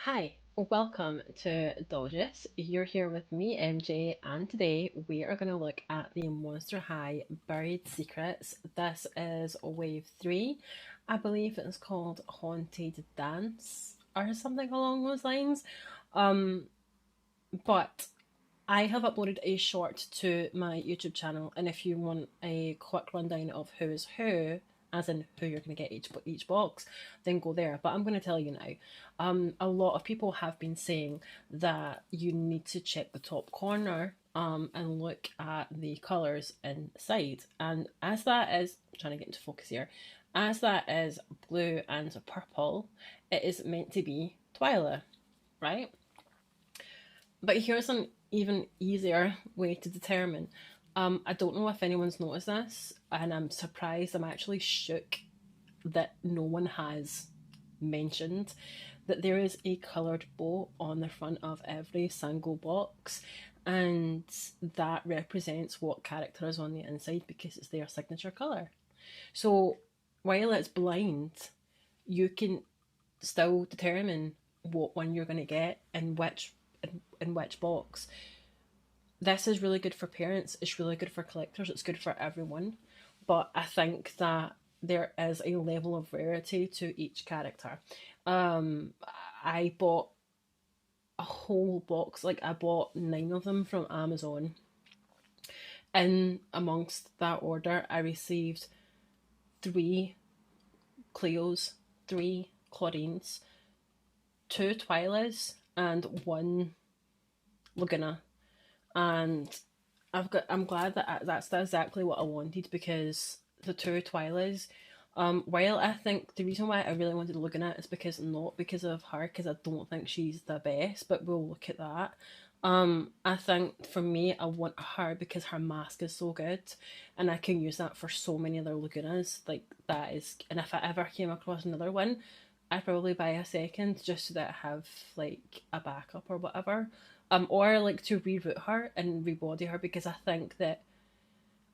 Hi, welcome to Dolges. You're here with me, MJ, and today we are going to look at the Monster High Buried Secrets. This is wave 3. I believe it's called Haunted Dance or something along those lines. Um, but I have uploaded a short to my YouTube channel, and if you want a quick rundown of who is who, as in who you're going to get each box, then go there. But I'm going to tell you now. A lot of people have been saying that you need to check the top corner and look at the colours inside. And as that is, I'm trying to get into focus here, as that is blue and purple, it is meant to be Twyla, right? But here's an even easier way to determine. I don't know if anyone's noticed this, and I'm surprised. I'm actually shook that no one has mentioned that there is a coloured bow on the front of every single box, and that represents what character is on the inside because it's their signature colour. So while it's blind, you can still determine what one you're going to get and in which box. This is really good for parents, it's really good for collectors, it's good for everyone. But I think that there is a level of rarity to each character. Um, I bought a whole box, like I bought 9 of them from Amazon. In amongst that order, I received 3 Cleos, 3 Claudines, 2 Twylas, and 1 Laguna. And I'm glad that that's exactly what I wanted because the 2 Twylas, while I think the reason why I really wanted to look at it is because not because of her, because I don't think she's the best, but we'll look at that. I think for me, I want her because her mask is so good, and I can use that for so many other Lagunas. Like that is, and if I ever came across another one, I'd probably buy a second just so that I have like a backup or whatever. Or like to reroute her and rebody her because I think that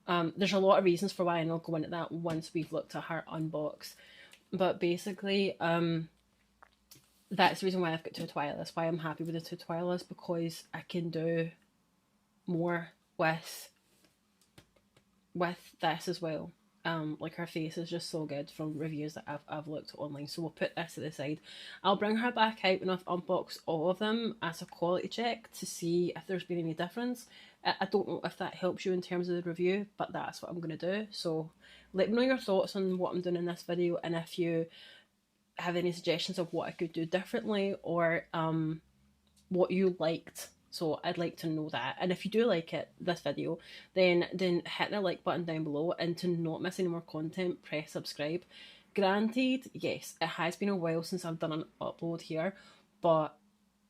there's a lot of reasons for why, and I'll go into that once we've looked at her unbox. But basically, that's the reason why I've got 2 Twylas, why I'm happy with the 2 Twylas, because I can do more with this as well. Like her face is just so good from reviews that I've looked online. So we'll put this to the side. I'll bring her back out when I've unboxed all of them as a quality check to see if there's been any difference. I don't know if that helps you in terms of the review, but that's what I'm going to do. So let me know your thoughts on what I'm doing in this video, and if you have any suggestions of what I could do differently, or what you liked. So I'd like to know that. And if you do like this video, then hit the like button down below, and to not miss any more content, press subscribe. Granted, yes, it has been a while since I've done an upload here, but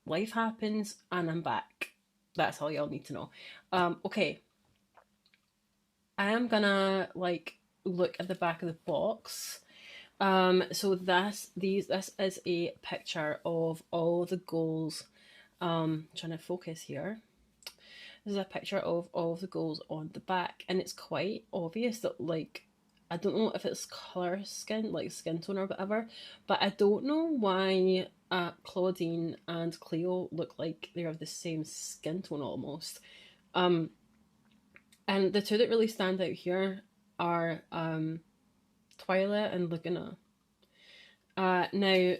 life happens and I'm back. That's all y'all need to know. Okay, I am gonna like look at the back of the box. So this is a picture of all the goals. Trying to focus here. This is a picture of all of the goals on the back, and it's quite obvious that, like, I don't know if it's colour skin, like skin tone or whatever, but I don't know why Claudine and Cleo look like they have the same skin tone almost. Um, and the two that really stand out here are Twilight and Laguna. Now,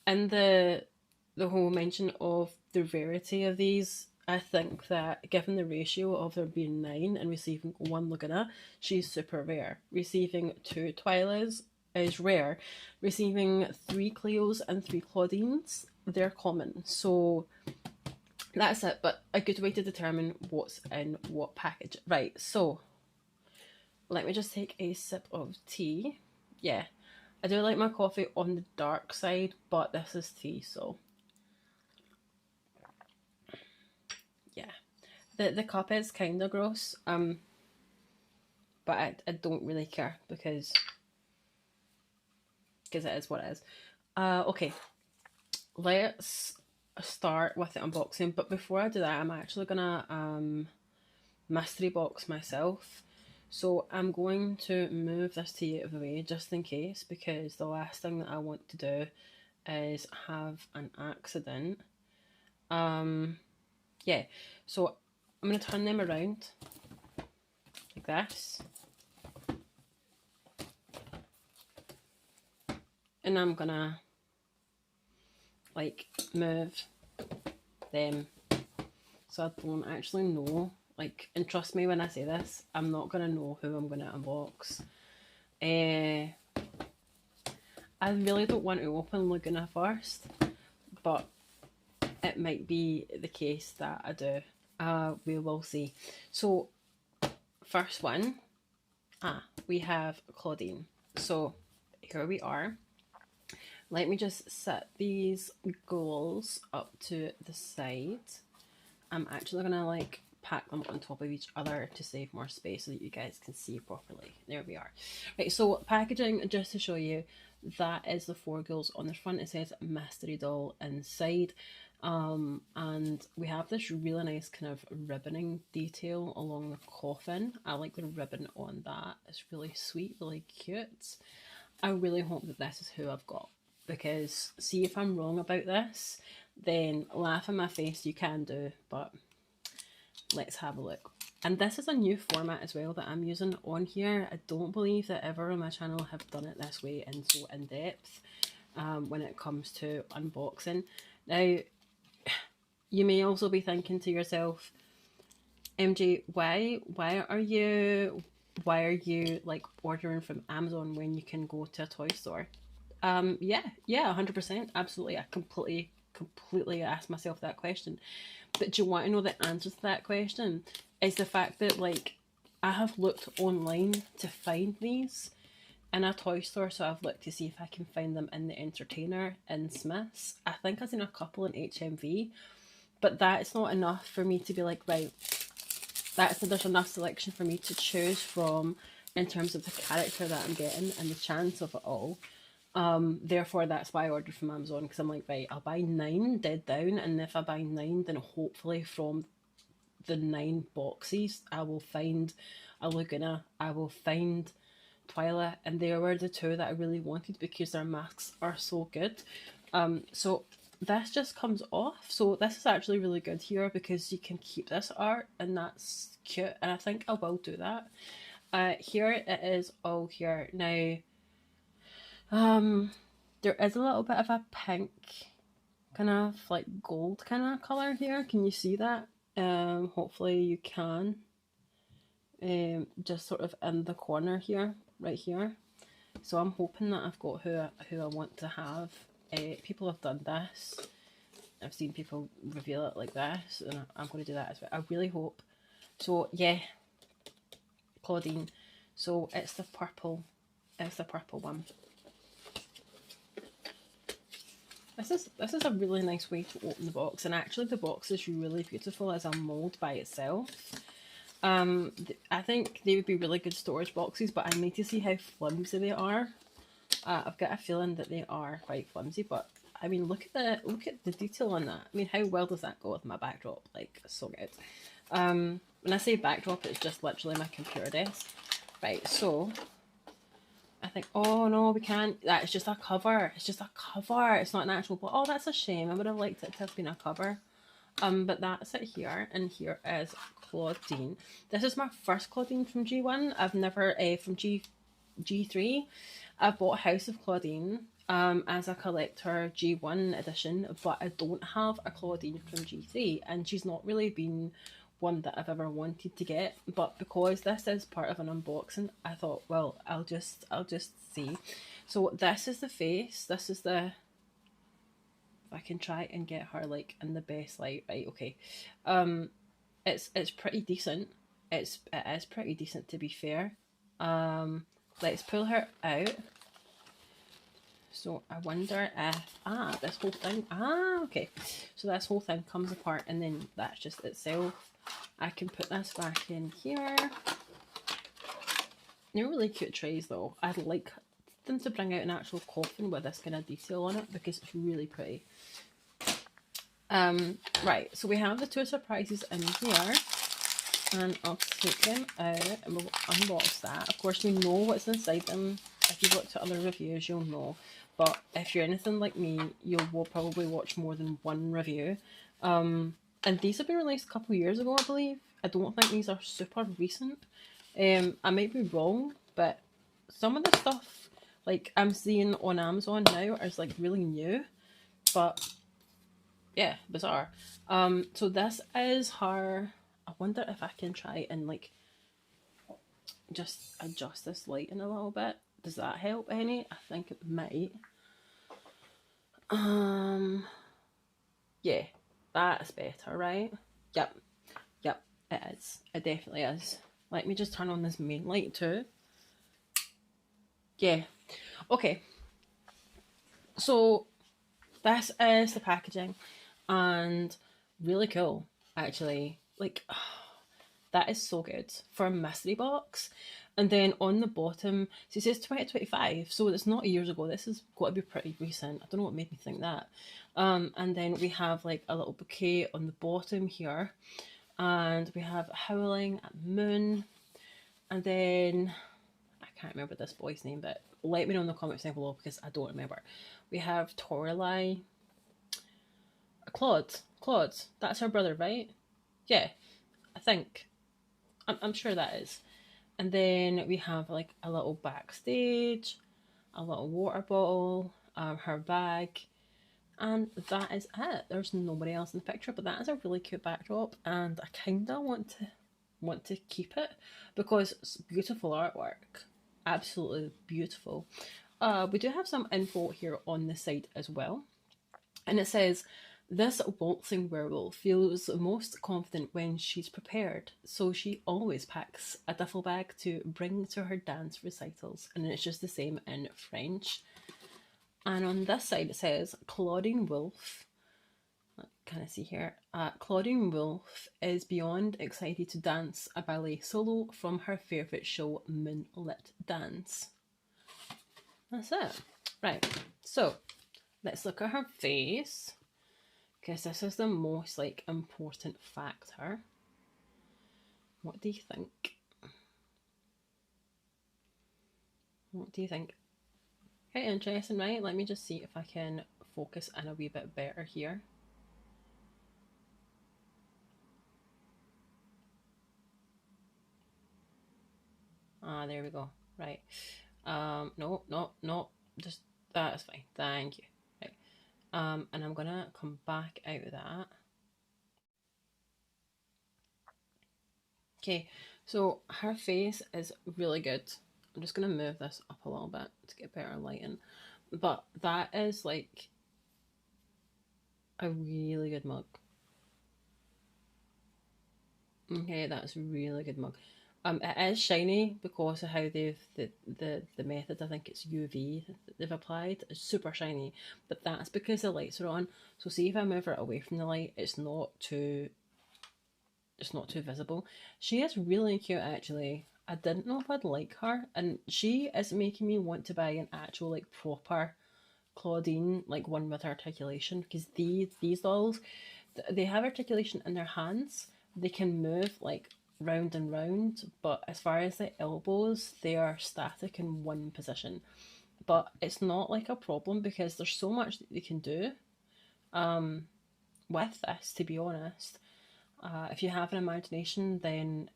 in the whole mention of the rarity of these, I think that given the ratio of there being 9 and receiving 1 Laguna, she's super rare. Receiving 2 Twylas is rare. Receiving 3 Cleos and 3 Claudines, they're common. So that's it, but a good way to determine what's in what package. Right, so let me just take a sip of tea. Yeah, I do like my coffee on the dark side, but this is tea, so yeah. The cup is kind of gross, but I don't really care because it is what it is. Okay, let's start with the unboxing. But before I do that, I'm actually gonna mystery box myself. So I'm going to move this tea out of the way just in case, because the last thing that I want to do is have an accident. Yeah, so I'm going to turn them around like this. And I'm going to like move them so I don't actually know. Like, and trust me when I say this, I'm not going to know who I'm going to unbox. I really don't want to open Laguna first, but it might be the case that I do. We will see. So, first one, we have Claudine. So, here we are. Let me just set these goals up to the side. I'm actually going to like pack them on top of each other to save more space so that you guys can see properly. There we are. Right, so packaging, just to show you, that is the 4 goals on the front. It says mystery doll inside. And we have this really nice kind of ribboning detail along the coffin. I like the ribbon on that. It's really sweet, really cute. I really hope that this is who I've got, because see, if I'm wrong about this, then laugh in my face you can do, but let's have a look. And this is a new format as well that I'm using on here. I don't believe that ever on my channel have done it this way and so in depth when it comes to unboxing. Now, you may also be thinking to yourself, MJ, why are you like ordering from Amazon when you can go to a toy store? Yeah, 100%, absolutely. I completely asked myself that question. But do you want to know the answer to that question? Is the fact that like I have looked online to find these in a toy store, so I've looked to see if I can find them in the Entertainer in Smiths. I think I've seen a couple in HMV, but that's not enough for me to be like, right, there's enough selection for me to choose from in terms of the character that I'm getting and the chance of it all. Therefore, that's why I ordered from Amazon, because I'm like, right, I'll buy 9 dead down, and if I buy 9, then hopefully from the 9 boxes, I will find a Laguna, I will find Twyla, and they were the 2 that I really wanted because their masks are so good. So this just comes off. So this is actually really good here because you can keep this art, and that's cute, and I think I will do that. Here it is all here. Now, there is a little bit of a pink, kind of like gold kind of colour here. Can you see that? Hopefully you can. Just sort of in the corner here, right here. So I'm hoping that I've got who I want to have. People have done this. I've seen people reveal it like this, and I'm going to do that as well. I really hope. So yeah, Claudine. So it's the purple. It's the purple one. This is a really nice way to open the box, and actually the box is really beautiful as a mould by itself. I think they would be really good storage boxes, but I need to see how flimsy they are. I've got a feeling that they are quite flimsy, but I mean, look at the detail on that. I mean, how well does that go with my backdrop? Like, so good. When I say backdrop, it's just literally my computer desk. Right, so I think, oh no, we can't. That's just a cover. It's just a cover. It's not an actual book. Oh, that's a shame. I would have liked it to have been a cover. But that's it here, and here is Claudine. This is my first Claudine from G1. I've never from G3. I've bought House of Claudine as a collector G1 edition, but I don't have a Claudine from G3, and she's not really been one that I've ever wanted to get. But because this is part of an unboxing, I thought, well, I'll just see. So this is the face. This is the. If I can try and get her like in the best light, right? Okay, it's pretty decent. It is pretty decent, to be fair. Let's pull her out. So I wonder if this whole thing okay. So this whole thing comes apart, and then that's just itself. I can put this back in here. They're really cute trays though. I'd like them to bring out an actual coffin with this kind of detail on it because it's really pretty. Right, so we have the 2 surprises in here, and I'll take them out and we'll unbox that. Of course, we know what's inside them. I if you've looked at other reviews, you'll know. But if you're anything like me, you will probably watch more than one review. And these have been released a couple of years ago, I believe. I don't think these are super recent. I might be wrong, but some of the stuff like I'm seeing on Amazon now is like really new. But yeah, bizarre. So this is her. I wonder if I can try and like just adjust this lighting a little bit. Does that help any? I think it might. Um, yeah, that's better, right? Yep, yep, it is. It definitely is. Let me just turn on this main light too. Yeah. Okay. So this is the packaging, and really cool, actually. Like, that is so good for a mystery box. And then on the bottom, so it says 2025, so it's not years ago. This has got to be pretty recent. I don't know what made me think that. And then we have like a little bouquet on the bottom here, and we have Howling at Moon, and then I can't remember this boy's name, but let me know in the comments down below because I don't remember. We have Torlai, Claude. That's her brother, right? Yeah, I think. I'm sure that is. And then we have like a little backstage, a little water bottle, her bag, and that is it. There's nobody else in the picture, but that is a really cute backdrop, and I kinda want to keep it because it's beautiful artwork, absolutely beautiful. We do have some info here on the site as well, and it says, this waltzing werewolf feels most confident when she's prepared, so she always packs a duffel bag to bring to her dance recitals. And it's just the same in French. And on this side it says, Claudine Wolfe, can I see here? Claudine Wolfe is beyond excited to dance a ballet solo from her favourite show, Moonlit Dance. That's it. Right, so let's look at her face, because this is the most like important factor. What do you think? What do you think? Okay, interesting, right? Let me just see if I can focus in a wee bit better here. There we go. Right. No. Just that is fine. Thank you. Right. And I'm gonna come back out of that. Okay, so her face is really good. I'm just gonna move this up a little bit to get better lighting. But that is like a really good mug. Okay, that's a really good mug. It is shiny because of how the method. I think it's UV that they've applied. It's super shiny, but that's because the lights are on. So see if I move it away from the light, it's not too visible. She is really cute, actually. I didn't know if I'd like her, and she is making me want to buy an actual like proper Claudine, like one with articulation, because these dolls, they have articulation in their hands. They can move like round and round, but as far as the elbows, they are static in one position. But it's not like a problem because there's so much that they can do with this, to be honest. If you have an imagination, then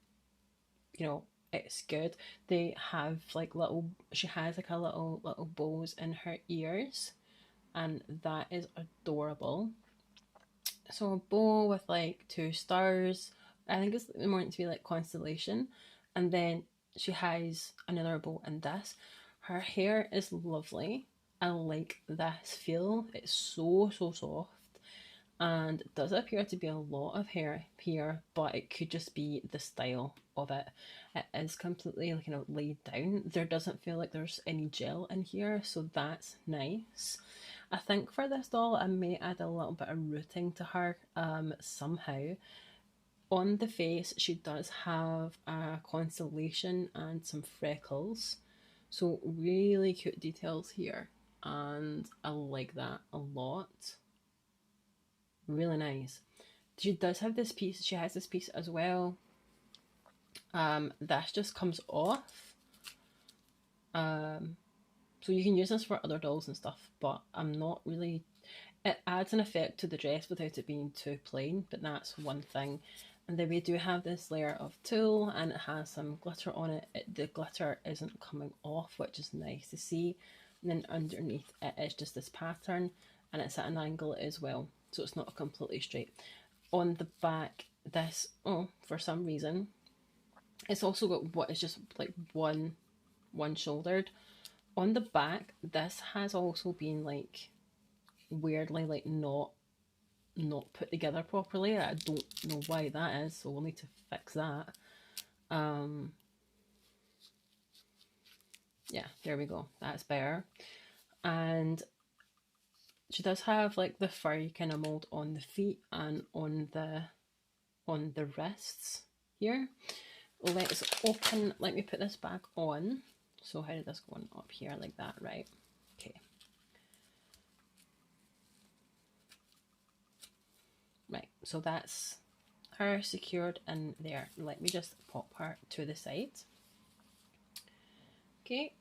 you know it's good. They have like little. She has like a little bows in her ears, and that is adorable. So a bow with like two stars. I think it's more to be like constellation, and then she has another bow in this. Her hair is lovely. I like this feel. It's so soft, and it does appear to be a lot of hair here, but it could just be the style of it. It is completely like, laid down. There doesn't feel like there's any gel in here, so that's nice. I think for this doll, I may add a little bit of rooting to her somehow. On the face, she does have a constellation and some freckles. So really cute details here. And I like that a lot. Really nice. She does have this piece. She has this piece as well. That just comes off. So you can use this for other dolls and stuff, but I'm not really. It adds an effect to the dress without it being too plain, but that's one thing. And then we do have this layer of tulle, and it has some glitter on it. The glitter isn't coming off, which is nice to see. And then underneath it is just this pattern, and it's at an angle as well, so it's not completely straight. On the back, this, oh, for some reason, it's also got what is just like one shouldered. On the back, this has also been like weirdly like not put together properly. I don't know why that is, so we'll need to fix that. Um, yeah, there we go. That's better. And she does have like the furry kind of mold on the feet and on the wrists here. Let's open. Let me put this back on. So how did this go on up here like that? Right. Okay. Right. So that's her secured in there. Let me just pop her to the side. Okay.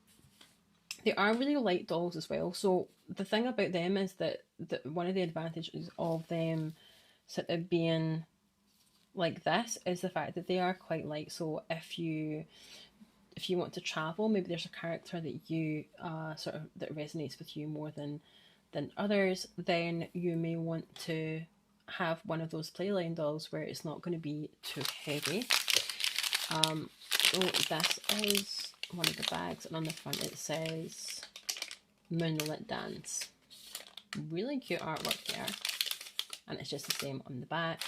They are really light dolls as well. So the thing about them is that one of the advantages of them sort of being like this is the fact that they are quite light. So if you want to travel, maybe there's a character that you sort of that resonates with you more than others, then you may want to have one of those playline dolls where it's not going to be too heavy. So this is one of the bags, and on the front it says Moonlit Dance. Really cute artwork there, and it's just the same on the back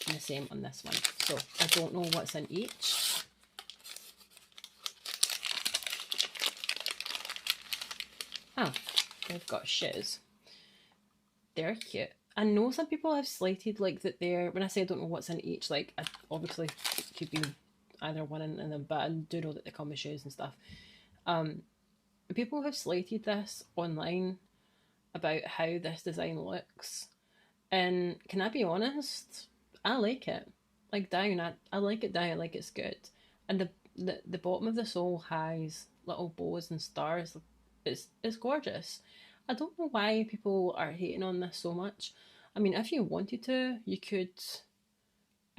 and the same on this one. So I don't know what's in each. Oh, they've got shoes. They're cute. I know some people have slated like that they're, when I say I don't know what's in each, like obviously it could be either one in them, but I do know that they come with shoes and stuff. People have slated this online about how this design looks, and can I be honest? I like it. Like down, I like it down. I like it's good, and the bottom of the sole has little bows and stars. It's gorgeous. I don't know why people are hating on this so much. I mean, if you wanted to, you could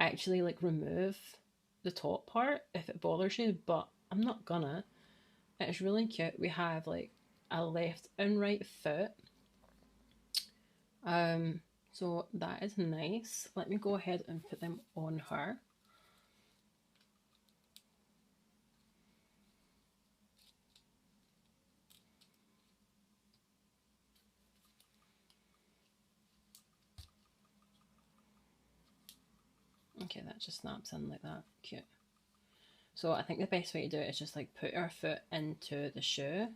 actually like remove the top part if it bothers you, but I'm not gonna. It's really cute. We have like a left and right foot. So that is nice. Let me go ahead and put them on her. Okay, that just snaps in like that. Cute. So I think the best way to do it is just like put our foot into the shoe.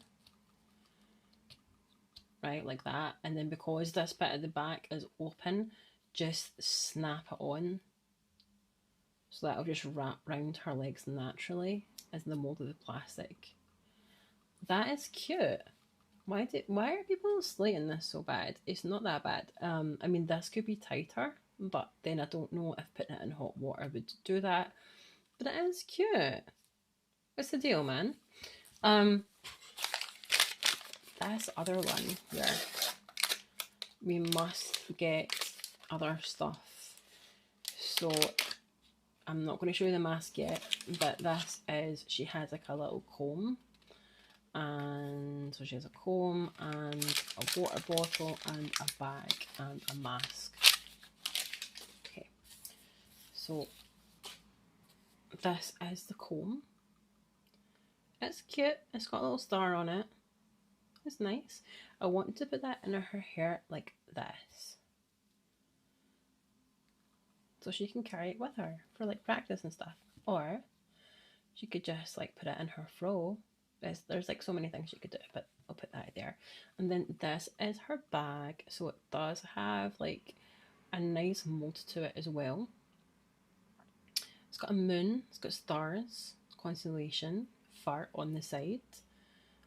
Right, like that. And then because this bit at the back is open, just snap it on. So that'll just wrap round her legs naturally as the mold of the plastic. That is cute. Why are people slating this so bad? It's not that bad. I mean, this could be tighter, but then I don't know if putting it in hot water would do that. But it is cute. What's the deal, man? This other one here, we must get other stuff. So I'm not going to show you the mask yet, but this is, she has like a little comb. And so she has a comb and a water bottle and a bag and a mask. Okay, so this is the comb. It's cute. It's got a little star on it. It's nice. I wanted to put that in her hair like this, so she can carry it with her for like practice and stuff. Or she could just like put it in her fro. There's like so many things you could do, but I'll put that there. And then this is her bag, so it does have like a nice mold to it as well. It's got a moon, it's got stars, constellation, far on the side,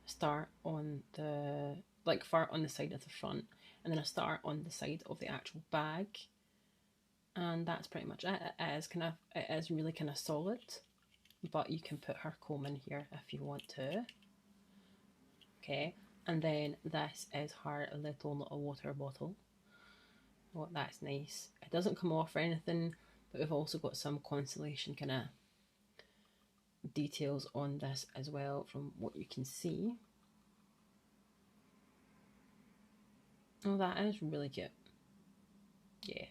a star on the far on the side of the front, and then a star on the side of the actual bag. And that's pretty much it. It is really kind of solid, but you can put her comb in here if you want to. okay? And then this is her little water bottle. Oh, that's nice. It doesn't come off or anything, but we've also got some constellation kind of details on this as well from what you can see. Oh, that is really cute. Yeah.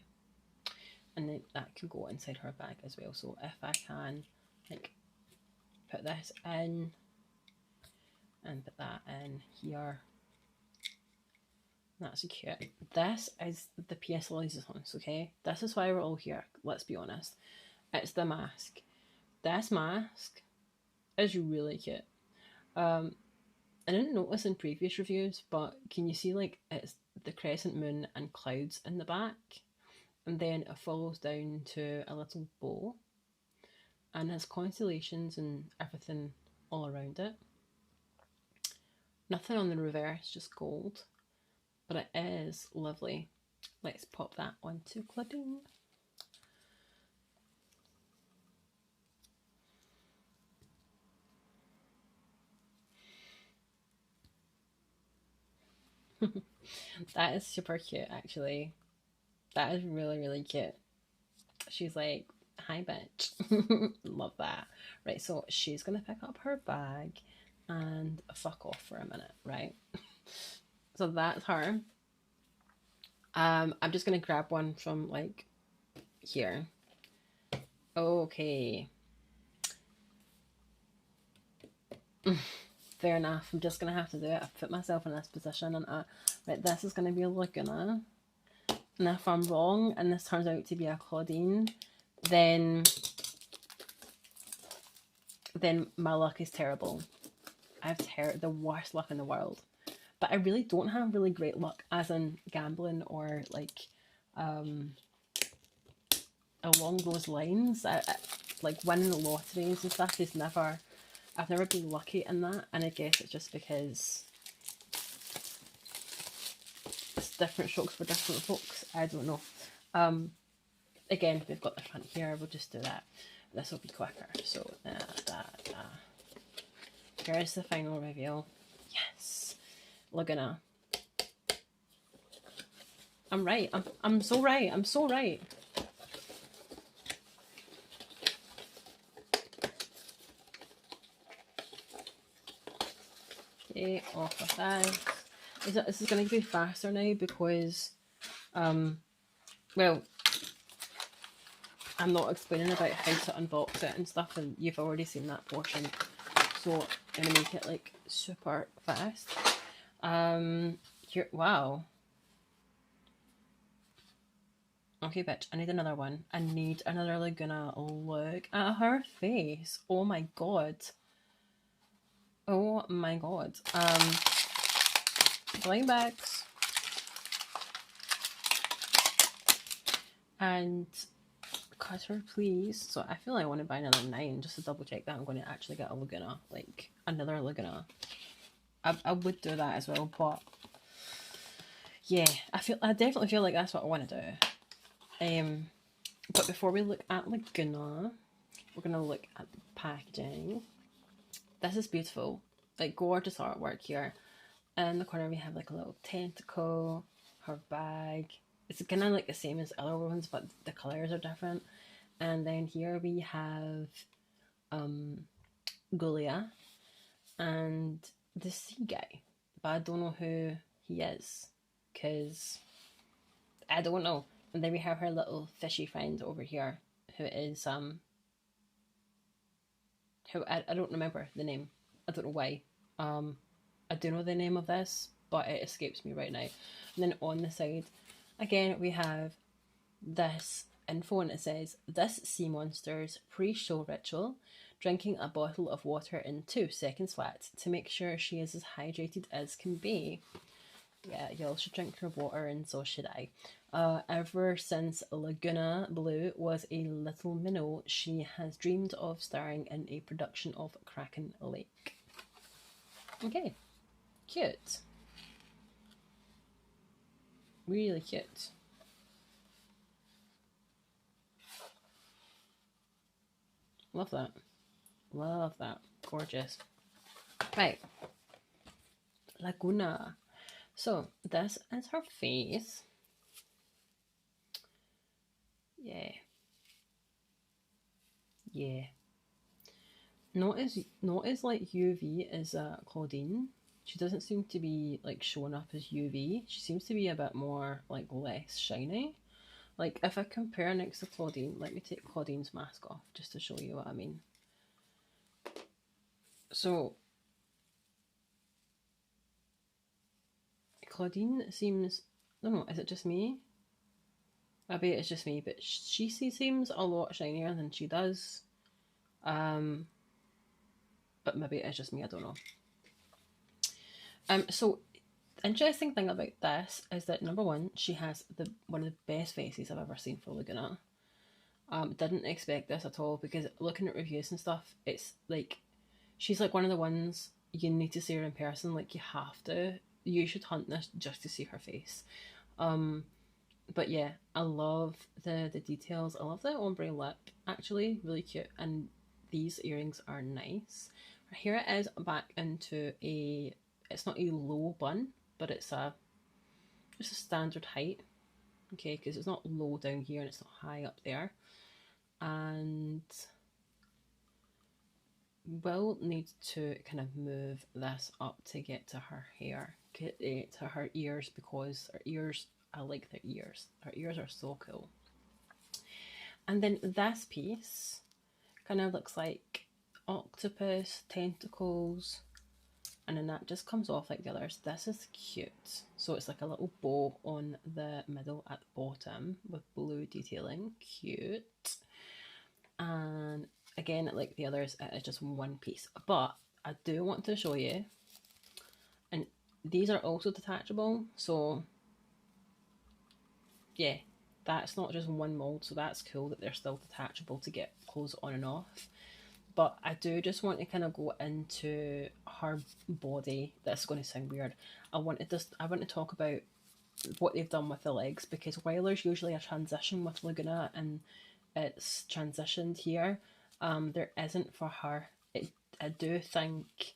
And then that can go inside her bag as well. So if I can like put this in and put that in here, that's cute. This is the pièce de résistance, okay? This is why we're all here, let's be honest. It's the mask. This mask is really cute. I didn't notice in previous reviews, but can you see like it's the crescent moon and clouds in the back? And then it follows down to a little bow and has constellations and everything all around it. Nothing on the reverse, just gold. But it is lovely. Let's pop that onto clipping. That is super cute, actually. That is really, really cute. She's like, hi, bitch. Love that. Right, so she's going to pick up her bag and fuck off for a minute, right? So that's her. I'm just going to grab one from, like, here. Okay. Fair enough. I'm just going to have to do it. I've put myself in this position and right, this is going to be a Laguna. And if I'm wrong and this turns out to be a Claudine, then my luck is terrible. I have the worst luck in the world. But I really don't have really great luck, as in gambling or like along those lines. I like winning the lotteries and stuff is never. I've never been lucky in that, and I guess it's just because it's different strokes for different folks. I don't know. Again, we've got the front here. We'll just do that. This will be quicker. So here's the final reveal. Yes, Laguna. I'm right. I'm so right. I'm so right. Okay, off with that. This is going to be faster now because, well, I'm not explaining about how to unbox it and stuff, and you've already seen that portion. So I'm going to make it like super fast. Here, wow. Okay, bitch, I need another one. I need another Laguna. Look at her face. Oh my god. Oh my god. Blind bags. And cutter, please. So I feel like I want to buy another 9 just to double check that I'm going to actually get a Laguna. Like, another Laguna. I would do that as well, but yeah, I definitely feel like that's what I want to do. But before we look at Laguna, we're going to look at the packaging. This is beautiful. Like, gorgeous artwork here. In the corner we have like a little tentacle, her bag. It's kind of like the same as other ones, but the colors are different. And then here we have Gulia and the sea guy. But I don't know who he is, because I don't know. And then we have her little fishy friend over here, who is who I don't remember the name. I don't know why. I do know the name of this, but it escapes me right now. And then on the side, again, we have this info, and it says, this sea monster's pre-show ritual, drinking a bottle of water in 2 seconds flat to make sure she is as hydrated as can be. Yeah, y'all should drink your water, and so should I. Ever since Laguna Blue was a little minnow, she has dreamed of starring in a production of Kraken Lake. Okay, cute. Really cute. Love that. Love that. Gorgeous. Right. Laguna. So this is her face. Yeah, yeah. Not as like UV as Claudine. She doesn't seem to be like showing up as UV. She seems to be a bit more like less shiny. Like if I compare next to Claudine, let me take Claudine's mask off just to show you what I mean. So Claudine seems, I don't know, is it just me? I bet it's just me, but she seems a lot shinier than she does. Um, but maybe it's just me. I don't know. So interesting thing about this is that number one, she has the one of the best faces I've ever seen for Laguna. Didn't expect this at all because looking at reviews and stuff, it's like she's like one of the ones you need to see her in person. Like you have to. You should hunt this just to see her face. Um, but yeah, I love the details. I love the ombre lip. Actually, really cute. And these earrings are nice. Here it is back into a. It's not a low bun, but it's a just a standard height. Okay, because it's not low down here and it's not high up there. And we'll need to kind of move this up to get to her hair, get to her ears, because her ears, I like their ears. Her ears are so cool. And then this piece kind of looks like octopus, tentacles, and then that just comes off like the others. This is cute. So it's like a little bow on the middle at the bottom with blue detailing. Cute. And again, like the others, it is just one piece. But I do want to show you, and these are also detachable. So yeah, that's not just one mold. So that's cool that they're still detachable to get clothes on and off. But I do just want to kind of go into her body. That's going to sound weird. I want to talk about what they've done with the legs, because while there's usually a transition with Laguna and it's transitioned here, there isn't for her. I do think.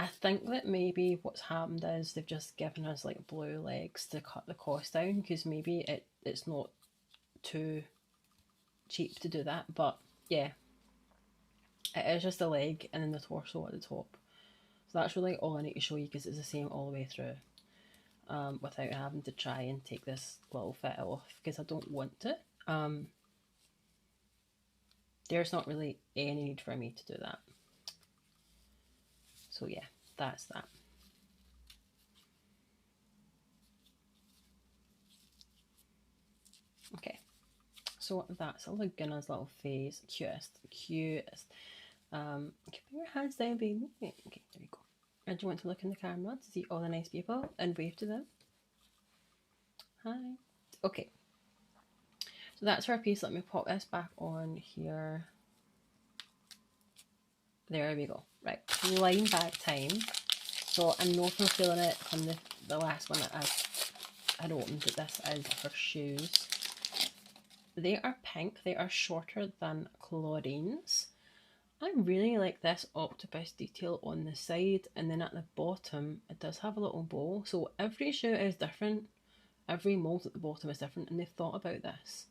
I think that maybe what's happened is they've just given us like blue legs to cut the cost down, because maybe it's not too cheap to do that. But yeah, it is just a leg and then the torso at the top. So that's really all I need to show you, because it's the same all the way through, without having to try and take this little fit off, because I don't want to. There's not really any need for me to do that. So yeah, that's that. Okay, so that's Laguna's little face. Cutest, cutest. Okay, put your hands down, baby. Okay, there you go. And do you want to look in the camera to see all the nice people and wave to them? Hi. Okay, so that's our piece. Let me pop this back on here. There we go. Right, line back time. So I know from feeling it from the last one that I'd opened that this is her shoes. They are pink. They are shorter than Claudine's. I really like this octopus detail on the side, and then at the bottom it does have a little bow. So every shoe is different. Every mold at the bottom is different, and they've thought about this,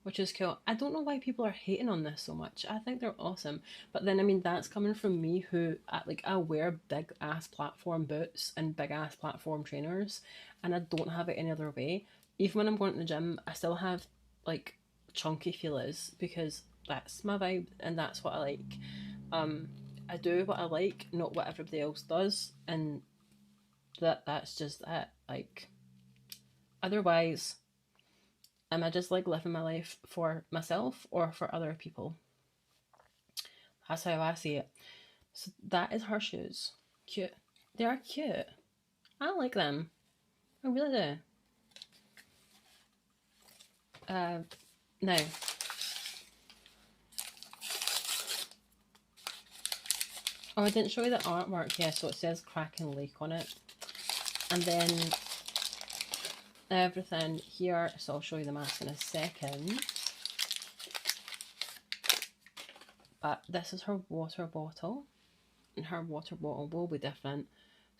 which is cool. I don't know why people are hating on this so much. I think they're awesome. But then, I mean, that's coming from me who, I wear big ass platform boots and big ass platform trainers, and I don't have it any other way. Even when I'm going to the gym, I still have like chunky feelers, because that's my vibe and that's what I like. I do what I like, not what everybody else does, and that's just it. Like, otherwise, am I just like living my life for myself or for other people? That's how I see it. So that is her shoes. Cute. They are cute. I like them. I really do. Now, oh, I didn't show you the artwork. Yeah, so it says Kraken Lake on it. And then everything here, so I'll show you the mask in a second. But this is her water bottle, and her water bottle will be different.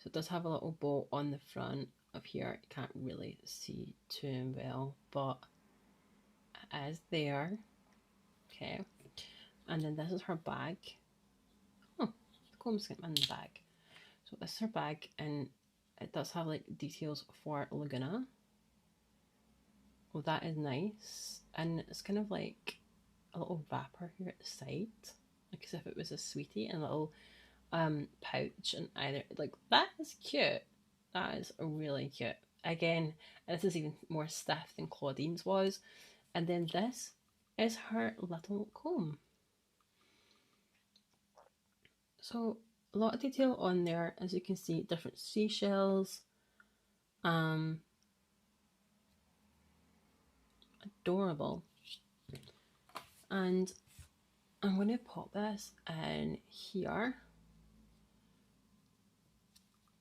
So it does have a little bow on the front of here. You can't really see too well, but it is there. Okay. And then this is her bag. Oh, the comb's in the bag. So this is her bag, and it does have like details for Laguna. Well, that is nice. And it's kind of like a little wrapper here at the side, like as if it was a sweetie, and a little pouch and either, like, that is cute. That is really cute. Again, this is even more stiff than Claudine's was. And then this is her little comb. So a lot of detail on there, as you can see, different seashells. Adorable. And I'm going to pop this in here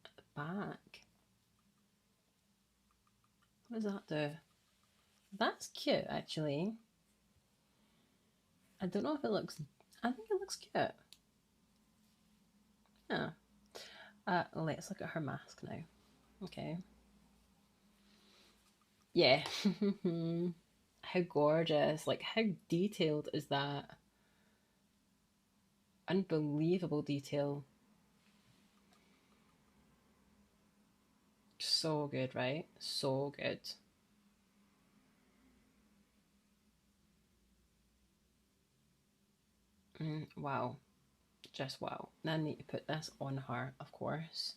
at the back. What does that do? That's cute, actually. I don't know if it looks... I think it looks cute. Yeah. Let's look at her mask now. Okay. Yeah. How gorgeous. Like, how detailed is that? Unbelievable detail. So good, right? So good. Wow. Just wow. Now I need to put this on her, of course.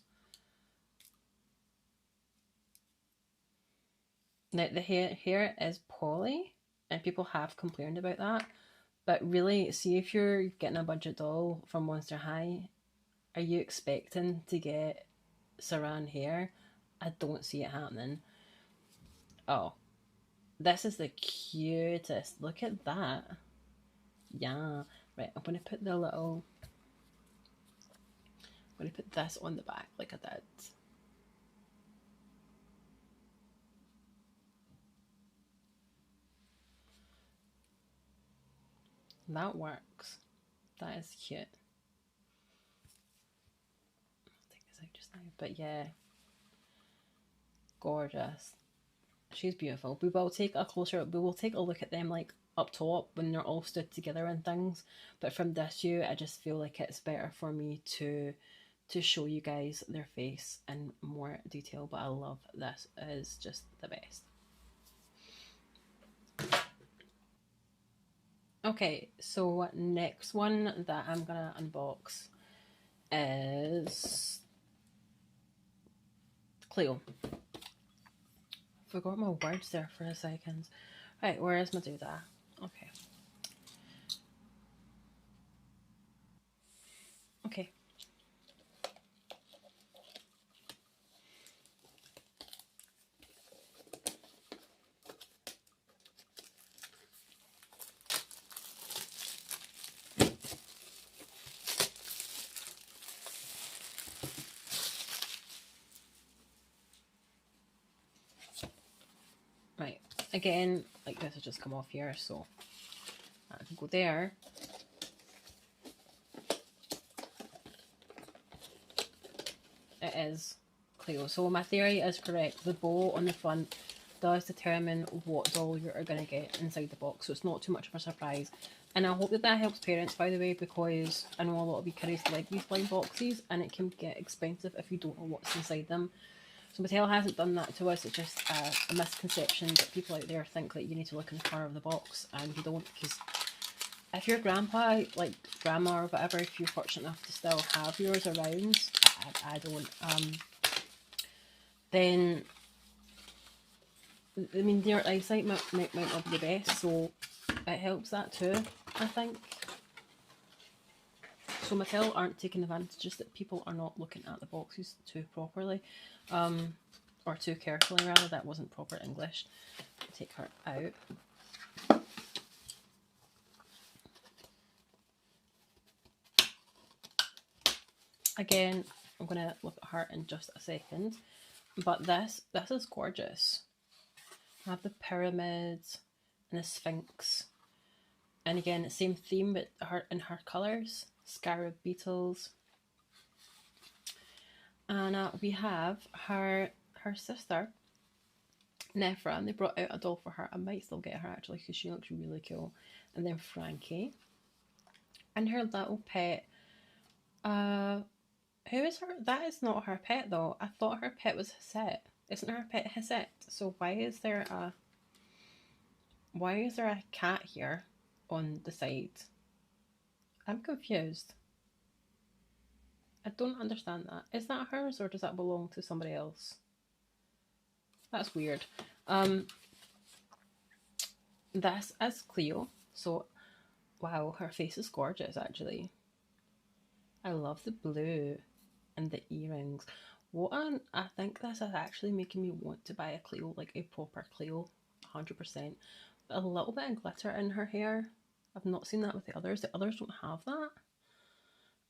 Now the hair is poly, and people have complained about that. But really, see, if you're getting a budget doll from Monster High, are you expecting to get Saran hair? I don't see it happening. Oh, this is the cutest. Look at that. Yeah. Right, I'm going to put the little... I'm going to put this on the back like I did. That works. That is cute. I'll take this out just now. But yeah, gorgeous. She's beautiful. We will take a closer... We will take a look at them like up top when they're all stood together and things. But from this view, I just feel like it's better for me to show you guys their face in more detail. But I love this. It is just the best. Okay, so next one that I'm gonna unbox is Cleo. Forgot my words there for a second. Right, where is my doodah? Okay. Okay. Right. Again, like this has just come off here, so I can go there. It is Cleo. So my theory is correct. The bow on the front does determine what doll you're going to get inside the box, so it's not too much of a surprise. And I hope that that helps parents, by the way, because I know a lot of you kiddies like these blind boxes, and it can get expensive if you don't know what's inside them. So Mattel hasn't done that to us. It's just a misconception that people out there think that you need to look in the corner of the box, and you don't, because if your grandpa, like grandma or whatever, if you're fortunate enough to still have yours around, I don't, then, I mean, their eyesight might not be the best, so it helps that too, I think. So Mattel aren't taking advantage, just that people are not looking at the boxes too properly, or too carefully rather. That wasn't proper English. Take her out. Again, I'm going to look at her in just a second, but this is gorgeous. I have the pyramids and the Sphinx, and again, same theme, but her in her colours. Scarab beetles. And we have her sister Nefra, and they brought out a doll for her. I might still get her actually because she looks really cool. And then Frankie and her little pet. Uh, who is her? That is not her pet though. I thought her pet was Hasset. Isn't her pet Hasset? So why is there a cat here on the side? I'm confused. I don't understand that. Is that hers or does that belong to somebody else? That's weird. Um, this is Cleo. So, wow, her face is gorgeous actually. I love the blue and the earrings. I think this is actually making me want to buy a Cleo, like a proper Cleo, 100%. A little bit of glitter in her hair. I've not seen that with the others. The others don't have that.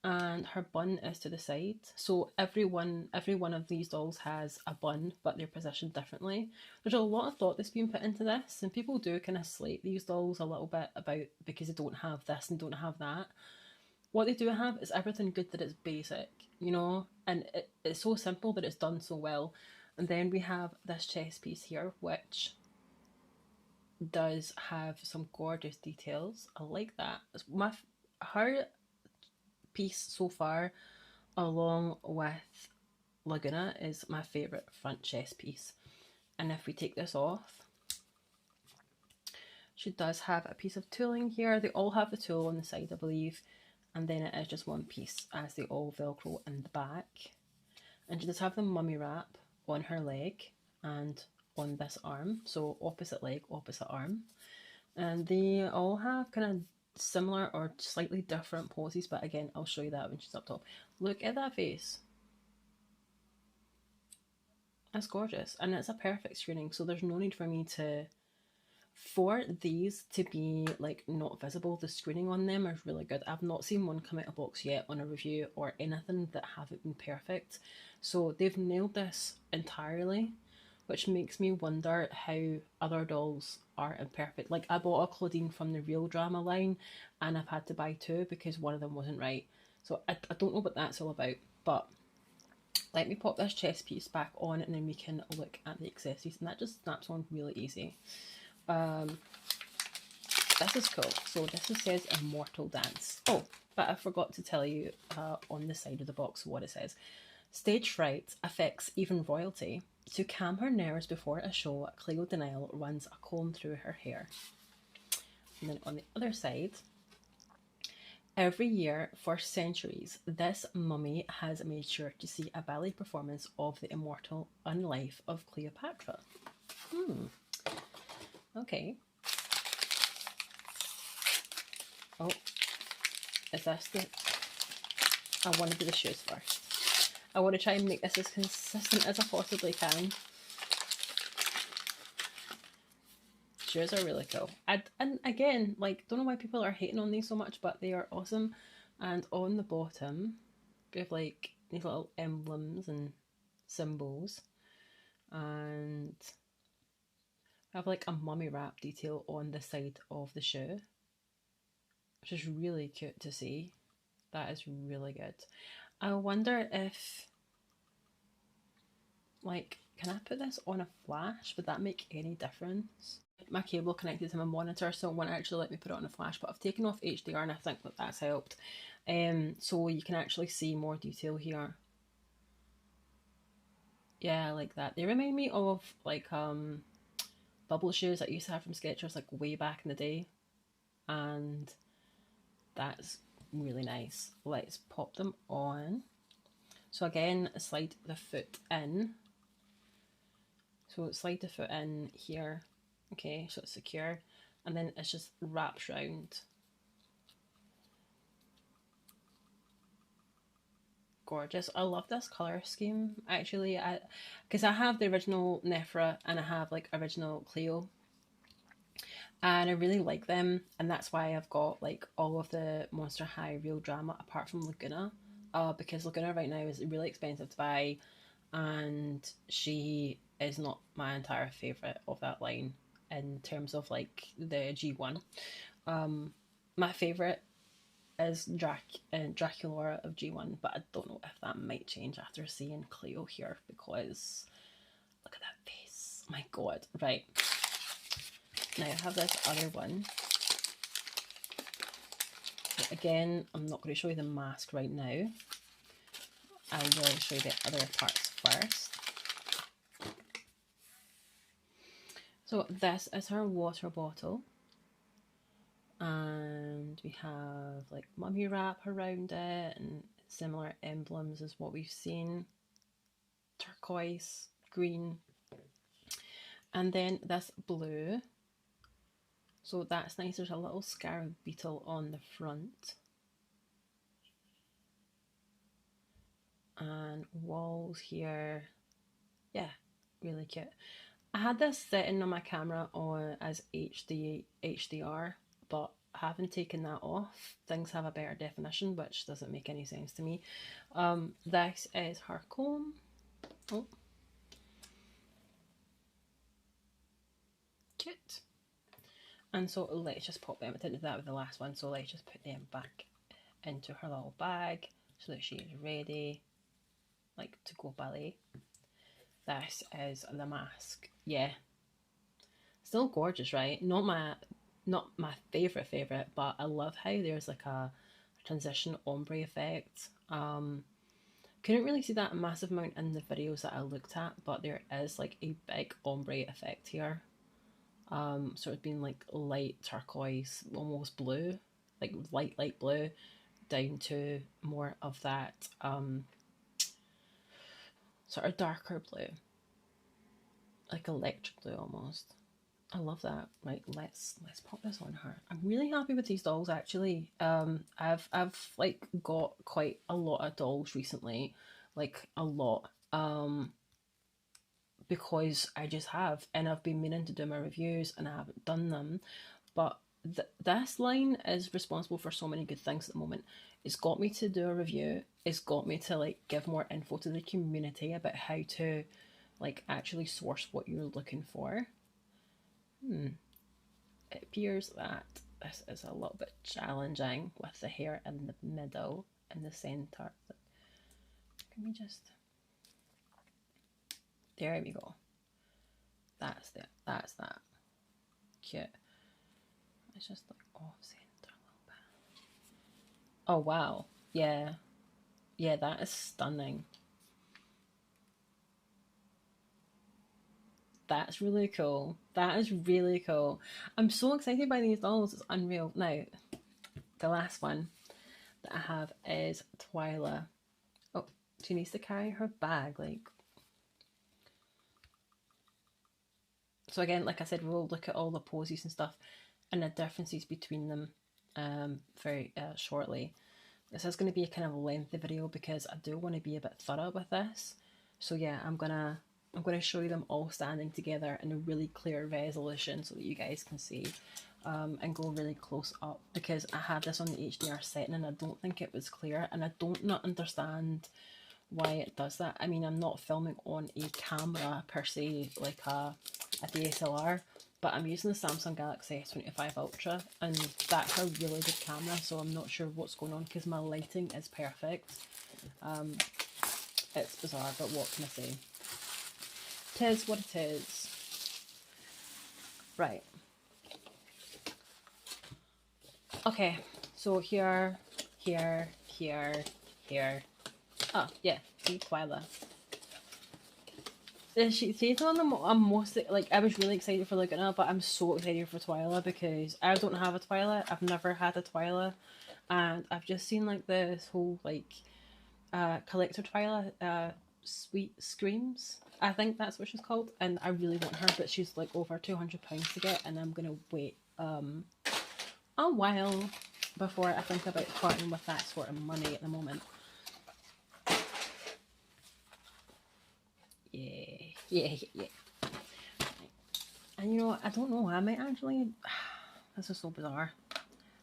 And her bun is to the side. So every one of these dolls has a bun, but they're positioned differently. There's a lot of thought that's been put into this, and people do kind of slate these dolls a little bit about because they don't have this and don't have that. What they do have is everything good that it's basic, and it's so simple that it's done so well. And then we have this chess piece here, which does have some gorgeous details. I like that. Her piece so far, along with Laguna, is my favourite front chest piece. And if we take this off, she does have a piece of tooling here. They all have the tool on the side, I believe. And then it is just one piece as they all velcro in the back. And she does have the mummy wrap on her leg and on this arm. So opposite leg, opposite arm. And they all have kind of similar or slightly different poses, but again, I'll show you that when she's up top. Look at that face. That's gorgeous. And it's a perfect screening, so there's no need for me for these to be like not visible. The screening on them is really good. I've not seen one come out of box yet on a review or anything that haven't been perfect. So they've nailed this entirely, which makes me wonder how other dolls are imperfect. Like I bought a Claudine from the Real Drama line and I've had to buy two because one of them wasn't right. So I don't know what that's all about, but let me pop this chest piece back on and then we can look at the accessories, and that just snaps on really easy. This is cool. So this says Immortal Dance. Oh, but I forgot to tell you on the side of the box what it says. Stage fright affects even royalty. To calm her nerves before a show, Cleo Denial runs a comb through her hair. And then on the other side, every year for centuries, this mummy has made sure to see a ballet performance of the immortal unlife of Cleopatra. Okay. Oh, is this the... I want to do the shoes first. I want to try and make this as consistent as I possibly can. Shoes are really cool. And again, like, don't know why people are hating on these so much, but they are awesome. And on the bottom, we have like these little emblems and symbols. And I have like a mummy wrap detail on the side of the shoe, which is really cute to see. That is really good. I wonder if, like, can I put this on a flash? Would that make any difference? My cable connected to my monitor, so it won't actually let me put it on a flash, but I've taken off HDR and I think that that's helped. So you can actually see more detail here. Yeah, like that. They remind me of like bubble shoes that I used to have from Skechers like way back in the day, and that's really nice. Let's pop them on. So again, slide the foot in. So slide the foot in here. Okay, so it's secure, and then it's just wraps round. Gorgeous. I love this color scheme actually. Because I have the original Nefra and I have like original Cleo, and I really like them, and that's why I've got like all of the Monster High Real Drama apart from Laguna, because Laguna right now is really expensive to buy, and she is not my entire favorite of that line in terms of like the G1. My favorite is Draculaura of G1, but I don't know if that might change after seeing Cleo here, because look at that face. My god. Right. Now I have this other one. Again, I'm not going to show you the mask right now. I will show you the other parts first. So this is her water bottle. And we have like mummy wrap around it and similar emblems as what we've seen. Turquoise, green. And then this blue. So that's nice. There's a little scarab beetle on the front. And walls here. Yeah, really cute. I had this setting on my camera on as HDR, but I haven't taken that off. Things have a better definition, which doesn't make any sense to me. This is her comb. Oh. Cute. And so let's just pop them. I didn't do that with the last one, so let's just put them back into her little bag so that she is ready, like, to go ballet. This is the mask. Yeah. Still gorgeous, right? Not my favourite, but I love how there's like a transition ombre effect. Couldn't really see that massive amount in the videos that I looked at, but there is like a big ombre effect here. Sort of being like light turquoise, almost blue, like light blue, down to more of that sort of darker blue, like electric blue almost. I love that. Right, let's pop this on her. I'm really happy with these dolls actually. I've like got quite a lot of dolls recently, like a lot. Because I just have, and I've been meaning to do my reviews and I haven't done them. But this line is responsible for so many good things at the moment. It's got me to do a review. It's got me to like give more info to the community about how to like actually source what you're looking for. It appears that this is a little bit challenging with the hair in the middle and the centre. Can we just... There we go. That's that. Cute. It's just like off centre a little bit. Oh wow. Yeah. Yeah, that is stunning. That's really cool. That is really cool. I'm so excited by these dolls. It's unreal. Now, the last one that I have is Twyla. Oh, she needs to carry her bag. Like, so again, like I said, we'll look at all the poses and stuff and the differences between them very shortly. This is going to be a kind of lengthy video because I do want to be a bit thorough with this. So yeah, I'm gonna show you them all standing together in a really clear resolution so that you guys can see and go really close up, because I had this on the HDR setting and I don't think it was clear, and I don't not understand why it does that. I mean, I'm not filming on a camera per se, like a DSLR, but I'm using the Samsung Galaxy S25 Ultra, and that's a really good camera, so I'm not sure what's going on because my lighting is perfect. It's bizarre, but what can I say? It is what it is. Right. Okay, so here. Oh, yeah, see, Twyla. She's the one I'm most, like, I was really excited for Laguna, but I'm so excited for Twyla because I don't have a Twyla. I've never had a Twyla, and I've just seen, like, this whole, like, collector Twyla, Sweet Screams, I think that's what she's called, and I really want her, but she's, like, over £200 to get, and I'm gonna wait, a while before I think about parting with that sort of money at the moment. Yeah. And you know what, I don't know, I might actually... This is so bizarre.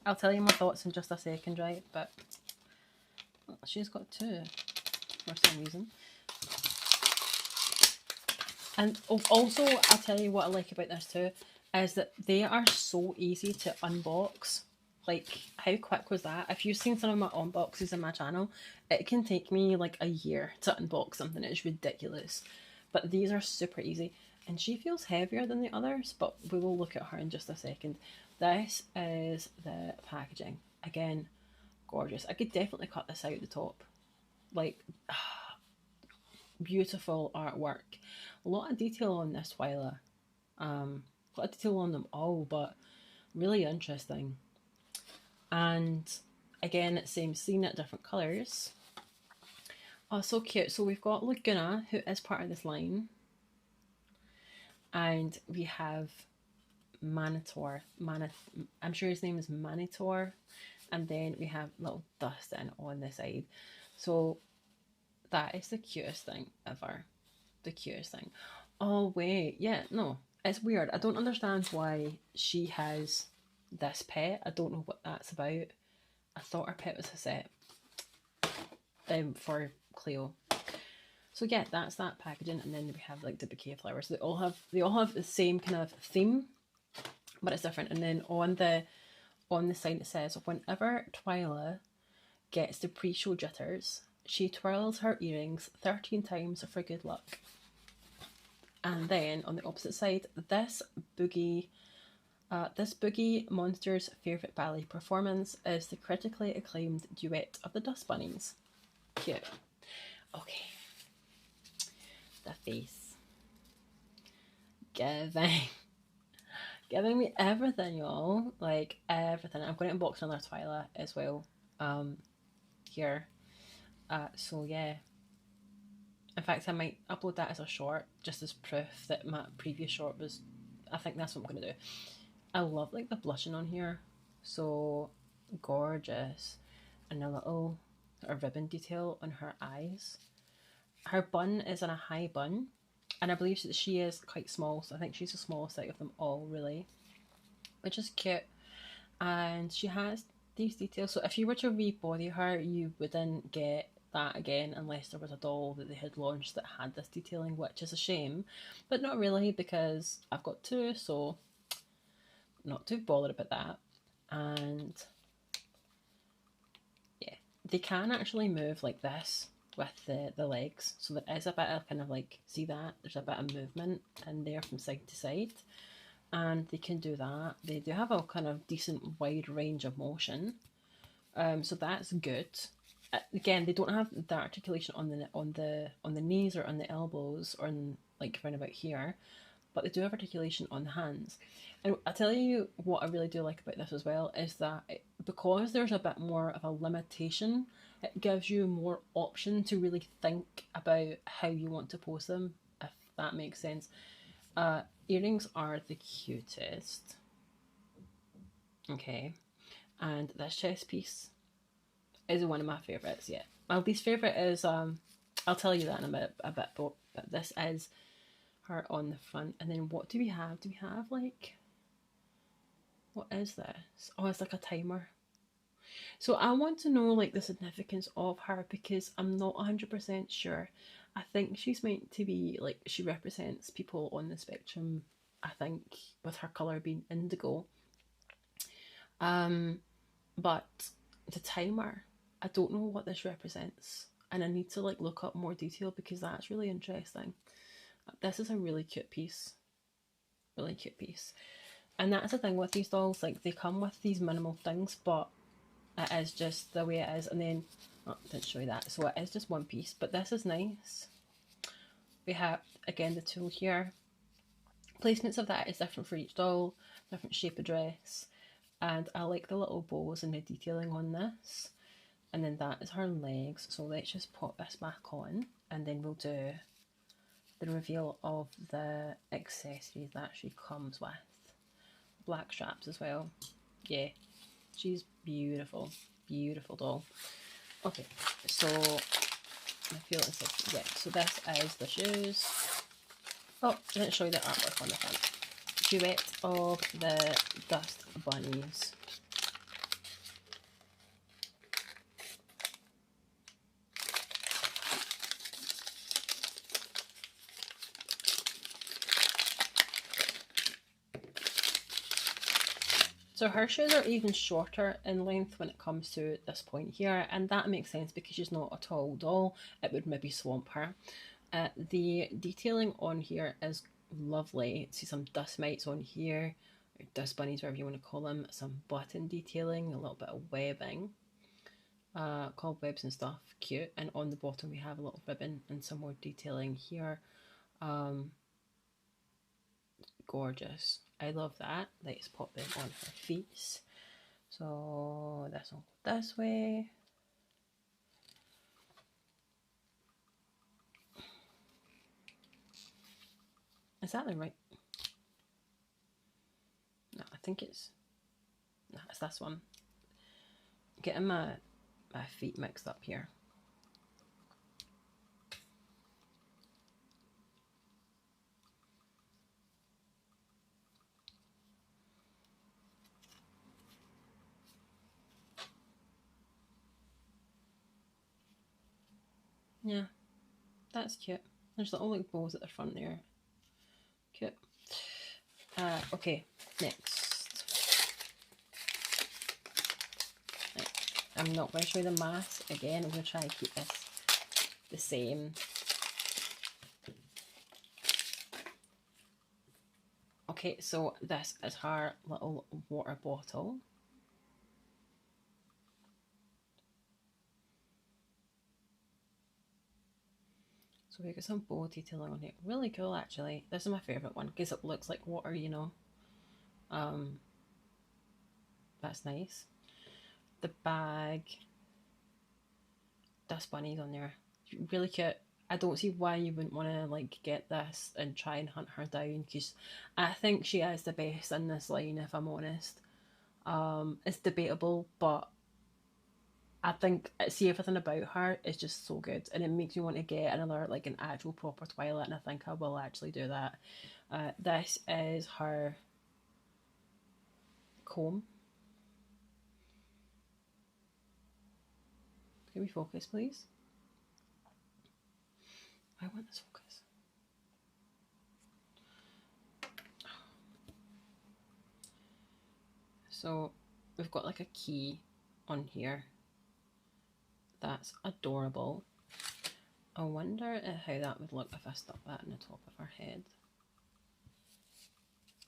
I'll tell you my thoughts in just a second, right? But she's got two for some reason. And also, I'll tell you what I like about this too, is that they are so easy to unbox. Like, how quick was that? If you've seen some of my unboxes in my channel, it can take me like a year to unbox something. It's ridiculous. But these are super easy. And she feels heavier than the others, but we will look at her in just a second. This is the packaging. Again, gorgeous. I could definitely cut this out the top. Like, beautiful artwork. A lot of detail on this Twyla. A lot of detail on them all, but really interesting. And again, same scene at different colours. Oh, so cute. So we've got Laguna, who is part of this line. And we have Manitor. I'm sure his name is Manitor. And then we have little Dustin on the side. So that is the cutest thing ever. The cutest thing. Oh, wait. Yeah, no. It's weird. I don't understand why she has this pet. I don't know what that's about. I thought her pet was a set for Cleo. So yeah, that's that packaging, and then we have like the bouquet of flowers. They all have the same kind of theme, but it's different. And then on the sign it says, whenever Twyla gets the pre-show jitters, she twirls her earrings 13 times for good luck. And then on the opposite side, this Boogie Monsters' favourite ballet performance is the critically acclaimed duet of the Dust Bunnies. Cute. Okay. The face. Giving me everything, y'all. Like, everything. I'm going to unbox another Twyla as well. Here. So, yeah. In fact, I might upload that as a short, just as proof that my previous short was... I think that's what I'm going to do. I love, like, the blushing on here. So gorgeous. And a little sort of ribbon detail on her eyes. Her bun is in a high bun. And I believe that she is quite small, so I think she's the smallest out of them all, really. Which is cute. And she has these details. So if you were to rebody her, you wouldn't get that again unless there was a doll that they had launched that had this detailing, which is a shame. But not really, because I've got two, so not too bothered about that. And yeah, they can actually move like this with the legs, so there is a bit of kind of like, see that? There's a bit of movement in there from side to side. And they can do that. They do have a kind of decent wide range of motion. So that's good. Again, they don't have the articulation on the knees or on the elbows or in, like around about here, but they do have articulation on the hands. And I tell you what I really do like about this as well is that because there's a bit more of a limitation, it gives you more option to really think about how you want to pose them, if that makes sense. Earrings are the cutest. Okay, and this chest piece is one of my favourites, yeah. My least favourite is, I'll tell you that in a bit, but this is her on the front. And then what do we have? Do we have like, what is this? Oh, it's like a timer. So I want to know like the significance of her because I'm not 100% sure. I think she's meant to be like, she represents people on the spectrum, I think, with her colour being indigo. But the timer, I don't know what this represents, and I need to like look up more detail because that's really interesting. This is a really cute piece. Really cute piece. And that's the thing with these dolls, like they come with these minimal things, but it is just the way it is. And then, oh, didn't show you that. So it is just one piece, but this is nice. We have, again, the tulle here. Placements of that is different for each doll, different shape of dress. And I like the little bows and the detailing on this. And then that is her legs. So let's just pop this back on, and then we'll do the reveal of the accessories that she comes with. Black straps as well. Yeah, she's beautiful. Beautiful doll. Okay, so I feel it's like, yeah, so this is the shoes. Oh, I didn't show you the artwork on the front. Duet of the Dust Bunnies. So her shoes are even shorter in length when it comes to this point here, and that makes sense because she's not a tall doll. It would maybe swamp her. The detailing on here is lovely. See some dust mites on here, or dust bunnies, whatever you want to call them. Some button detailing, a little bit of webbing, cobwebs and stuff, cute. And on the bottom we have a little ribbon and some more detailing here. Um, Gorgeous. I love that. Let's pop them on her feet. So this will go this way. Is that the right? No, I think it's. No, it's this one. Getting my feet mixed up here. Yeah, that's cute. There's little like bows at the front there. Cute. Okay, next. Right. I'm not going to show you the mask again. I'm going to try and keep this the same. Okay, so this is her little water bottle. So we got some bow detailing on here. Really cool, actually. This is my favourite one because it looks like water, you know. That's nice. The bag, dust bunnies on there. Really cute. I don't see why you wouldn't want to like get this and try and hunt her down because I think she is the best in this line, if I'm honest. It's debatable, but I think see everything about her is just so good, and it makes me want to get another like an actual proper Twilight, and I think I will actually do that. This is her comb. Can we focus, please? I want this focus. So we've got like a key on here. That's adorable. I wonder how that would look if I stuck that in the top of her head.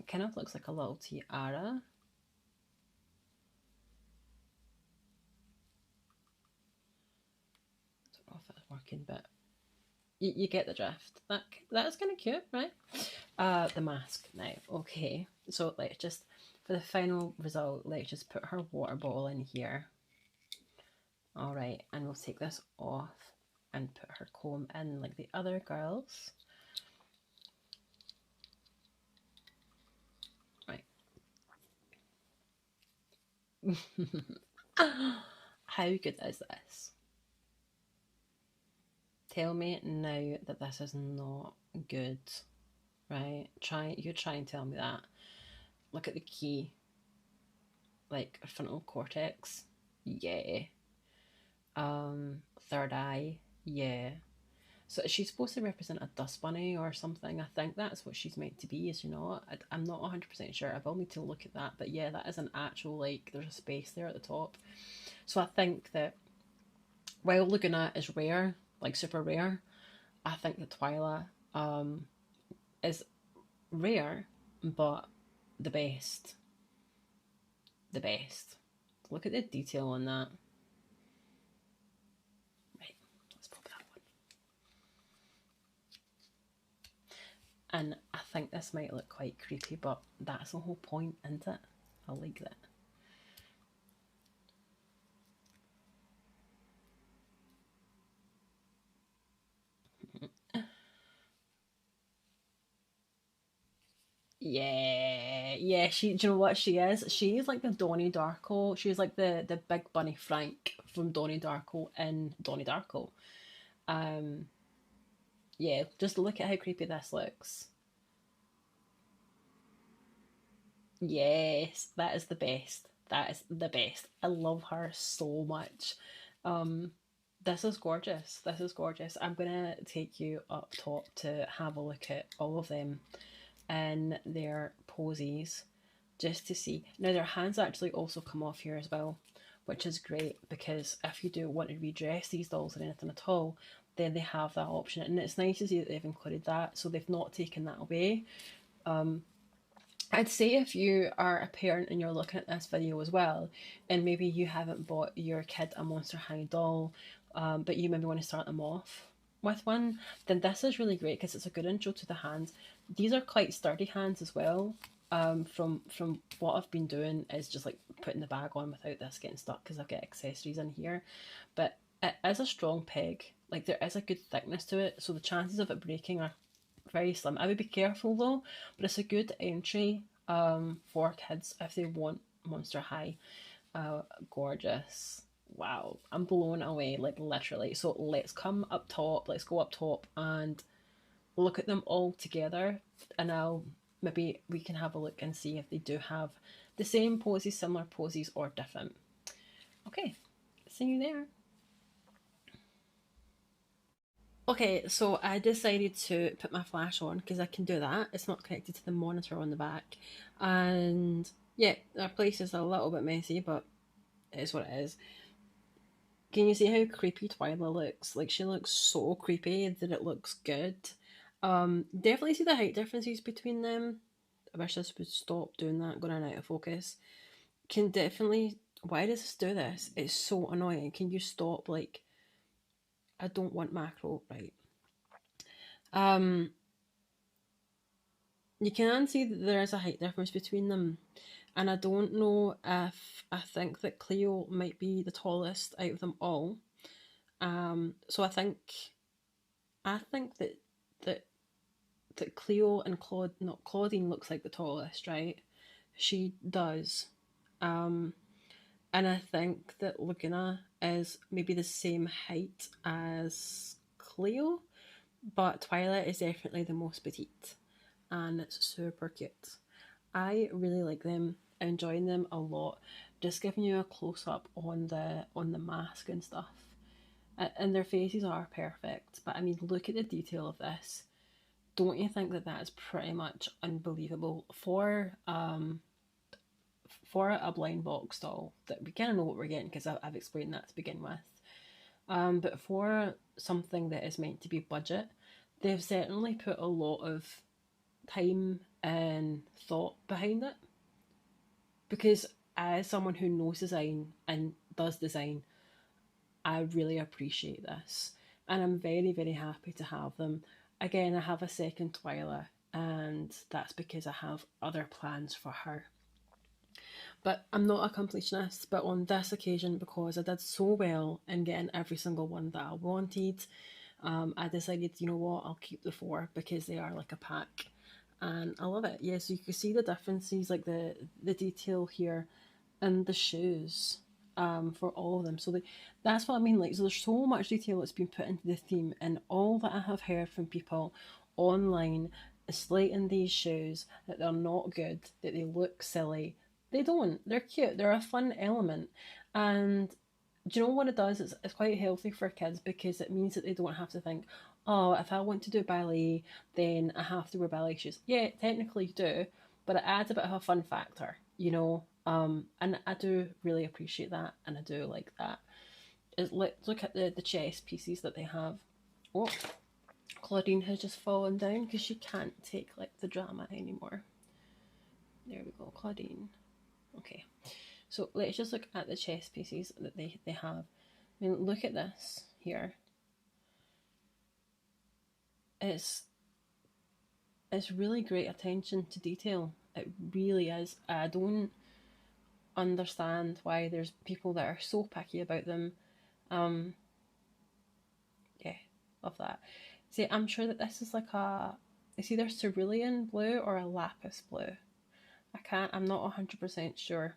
It kind of looks like a little tiara. I don't know if it's working, but you get the drift. That is kind of cute, right? The mask now. Okay, so let's just, for the final result, let's just put her water bottle in here. All right, and we'll take this off and put her comb in like the other girls. Right. How good is this? Tell me now that this is not good, right? You try and tell me that. Look at the key, like frontal cortex, yeah. Third eye, yeah. So is she supposed to represent a dust bunny or something? I think that's what she's meant to be, is she not? I'm not 100% sure. I will need to look at that. But yeah, that is an actual, like, there's a space there at the top. So I think that while Laguna is rare, like super rare, I think that Twyla is rare, but the best. The best. Look at the detail on that. Right, let's pop that one. And I think this might look quite creepy, but that's the whole point, isn't it? I like that. Yeah. Do you know what she is? She's like the Donnie Darko. She's like the big bunny Frank from Donnie Darko in Donnie Darko. Um, yeah, just look at how creepy this looks. Yes, that is the best. That is the best. I love her so much. Um, this is gorgeous. This is gorgeous. I'm gonna take you up top to have a look at all of them in their poses. just to see. Now their hands actually also come off here as well, which is great because if you do want to redress these dolls or anything at all, then they have that option. And it's nice to see that they've included that, so they've not taken that away. I'd say if you are a parent and you're looking at this video as well, and maybe you haven't bought your kid a Monster High doll, but you maybe want to start them off with one, then this is really great because it's a good intro to the hands. These are quite sturdy hands as well. From what I've been doing is just like putting the bag on without this getting stuck because I've got accessories in here. But it is a strong peg. Like there is a good thickness to it, so the chances of it breaking are very slim. I would be careful though, but it's a good entry for kids if they want Monster High. Gorgeous. Wow, I'm blown away, like literally. So let's come up top, let's go up top and look at them all together, and I'll maybe we can have a look and see if they do have the same poses, similar poses, or different. Okay, see you there. Okay, so I decided to put my flash on because I can do that. It's not connected to the monitor on the back. And yeah, our place is a little bit messy, but it is what it is. Can you see how creepy Twyla looks? Like she looks so creepy that it looks good. Definitely see the height differences between them. I wish this would stop doing that, going out of focus. Can definitely. Why does this do this? It's so annoying. Can you stop? Like, I don't want macro, right? Um, you can see that there is a height difference between them, and I don't know if I think that Cleo might be the tallest out of them all. So I think that that Cleo and Claude, not Claudine, looks like the tallest, right? She does. Um, and I think that Laguna is maybe the same height as Cleo, but Twilight is definitely the most petite, and it's super cute. I really like them, enjoying them a lot. Just giving you a close up on the mask and stuff, and their faces are perfect. But I mean, look at the detail of this. Don't you think that that's pretty much unbelievable for a blind box doll that we kind of know what we're getting because I've explained that to begin with. But for something that is meant to be budget, they've certainly put a lot of time and thought behind it. Because as someone who knows design and does design, I really appreciate this. And I'm very, very happy to have them. Again, I have a second Twyla, and that's because I have other plans for her. But I'm not a completionist, but on this occasion, because I did so well in getting every single one that I wanted, I decided, you know what, I'll keep the four because they are like a pack. And I love it. Yeah, so you can see the differences, like the detail here and the shoes for all of them. So that's what I mean. Like, so there's so much detail that's been put into the theme, and all that I have heard from people online is slating these shoes that they're not good, that they look silly. They don't. They're cute. They're a fun element, and do you know what it does? It's quite healthy for kids because it means that they don't have to think, oh, if I want to do ballet, then I have to wear ballet shoes. Yeah, technically you do, but it adds a bit of a fun factor, you know. And I do really appreciate that, and I do like that. Look at the chess pieces that they have. Oh, Claudine has just fallen down because she can't take like the drama anymore. There we go, Claudine. Okay, so let's just look at the chess pieces that they have. I mean, look at this here. It's it's really great attention to detail. It really is. I don't understand why there's people that are so picky about them. Um, yeah, love that. See, I'm sure that this is like it's either cerulean blue or a lapis blue. I'm not 100% sure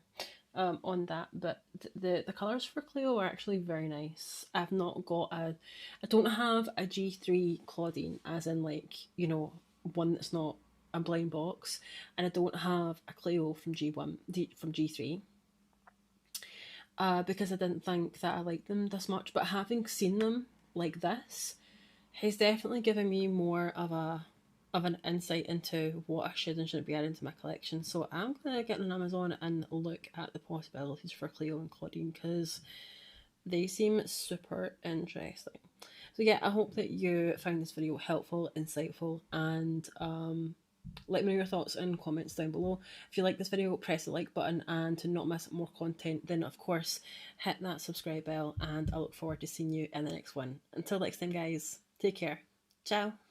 on that, but the colours for Cleo are actually very nice. I don't have a G3 Claudine, as in like, you know, one that's not a blind box, and I don't have a Cleo from from G3. Because I didn't think that I liked them this much, but having seen them like this has definitely given me more of a of an insight into what I should and shouldn't be adding to my collection. So I'm gonna get on Amazon and look at the possibilities for Cleo and Claudine because they seem super interesting. So yeah, I hope that you found this video helpful, insightful, and let me know your thoughts in comments down below. If you like this video, press the like button, and to not miss more content, then of course hit that subscribe bell, and I look forward to seeing you in the next one. Until next time guys, take care. Ciao.